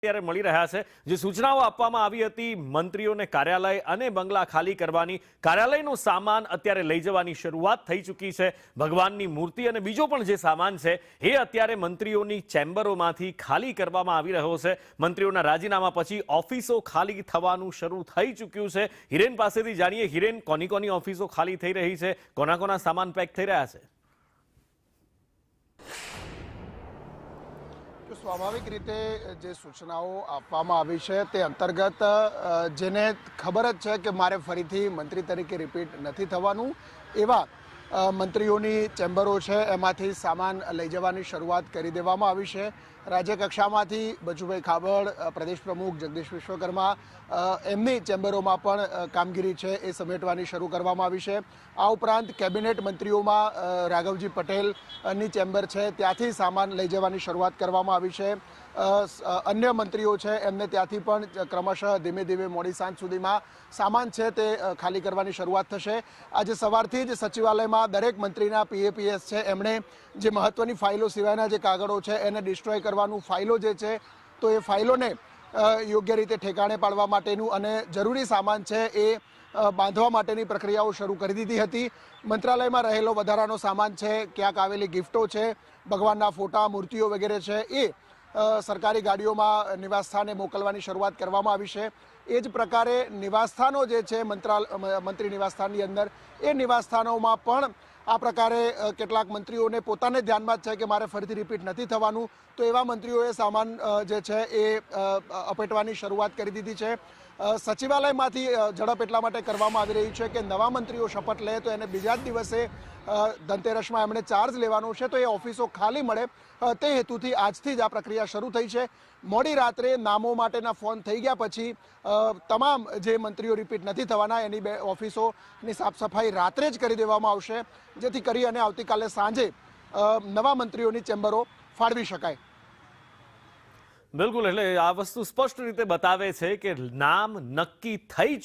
અત્યારે મળી રહ્યા છે જે સૂચનાઓ આપવામાં આવી હતી મંત્રીઓને કાર્યાલય અને બંગલા ખાલી કરવાની કાર્યાલયનો સામાન અત્યારે લઈ જવાની શરૂઆત થઈ ચૂકી છે ભગવાનની મૂર્તિ અને બીજો પણ જે સામાન છે એ અત્યારે મંત્રીઓની ચેમ્બરોમાંથી ખાલી કરવામાં આવી રહ્યો છે મંત્રીઓના રાજીનામા પછી ઓફિસો ખાલી થવાનું શરૂ થઈ ચૂક્યું છે હિરેન પાસેથી જાણીએ હિરેન કોની કોની ઓફિસો ખાલી થઈ રહી છે કોના કોના સામાન પેક થઈ રહ્યા છે સ્વાભાવિક રીતે જે સૂચનાઓ આપવામાં આવી છે તે અંતર્ગત જેને ખબર જ છે કે મારે ફરીથી મંત્રી તરીકે રિપીટ નથી થવાનું એવા મંત્રીઓની ચેમ્બરો છે એમાંથી સામાન લઈ જવાની શરૂઆત કરી દેવામાં આવી છે રાજ્ય કક્ષામાંથી બચુભાઈ ખાબડ પ્રદેશ પ્રમુખ જગદીશ વિશ્વકર્મા એમની ચેમ્બરોમાં પણ કામગીરી છે એ સમેટવાની શરૂ કરવામાં આવી છે આ ઉપરાંત કેબિનેટ મંત્રીઓમાં રાઘવજી પટેલની ચેમ્બર છે ત્યાંથી સામાન લઈ જવાની શરૂઆત કરવામાં આવી છે અન્ય મંત્રીઓ છે એમને ત્યાંથી પણ ક્રમશઃ ધીમે ધીમે મોડી સાંજ સુધીમાં સામાન છે તે ખાલી કરવાની શરૂઆત થશે આજે સવારથી જ સચિવાલયમાં દરેક મંત્રીના પીએપીએસ છે એમણે જે મહત્વની ફાઇલો સિવાયના જે કાગળો છે એને ડિસ્ટ્રોય કરવાનું ફાઇલો જે છે તો એ ફાઇલોને યોગ્ય રીતે ઠેકાણે પાડવા માટેનું અને જરૂરી સામાન છે એ બાંધવા માટેની પ્રક્રિયાઓ શરૂ કરી દીધી હતી મંત્રાલયમાં રહેલો વધારાનો સામાન છે ક્યાંક આવેલી ગિફ્ટો છે ભગવાનના ફોટા મૂર્તિઓ વગેરે છે એ સરકારી ગાડીઓમાં નિવાસસ્થાને મોકલવાની શરૂઆત કરવામાં આવી છે એ જ પ્રકારે નિવાસસ્થાનો જે છે મંત્રી નિવાસસ્થાનની અંદર એ નિવાસસ્થાનોમાં પણ આ પ્રકારે કેટલાક મંત્રીઓને પોતાને ધ્યાનમાં જ છે કે મારે ફરીથી રિપીટ નથી થવાનું તો એવા મંત્રીઓએ સામાન જે છે એ અપેટવાની શરૂઆત કરી દીધી છે સચિવાલયમાંથી ઝડપ એટલા માટે કરવામાં આવી રહી છે કે નવા મંત્રીઓ શપથ લે તો એને બીજા જ દિવસે ધનતેરસમાં એમણે ચાર્જ લેવાનો છે તો એ ઓફિસો ખાલી મળે તે હેતુથી આજથી જ આ પ્રક્રિયા શરૂ થઈ છે મોડી રાત્રે નામો માટેના ફોન થઈ ગયા પછી તમામ જે મંત્રીઓ રિપીટ નથી થવાના એની બે ઓફિસોની સાફ સફાઈ રાત્રે જ કરી દેવામાં આવશે જેથી કરી અને આવતીકાલે સાંજે નવા મંત્રીઓની ચેમ્બરો ફાળવી શકાય બિલકુલ એટલે આ વસ્તુ સ્પષ્ટ રીતે બતાવે છે કે નામ નક્કી થઈ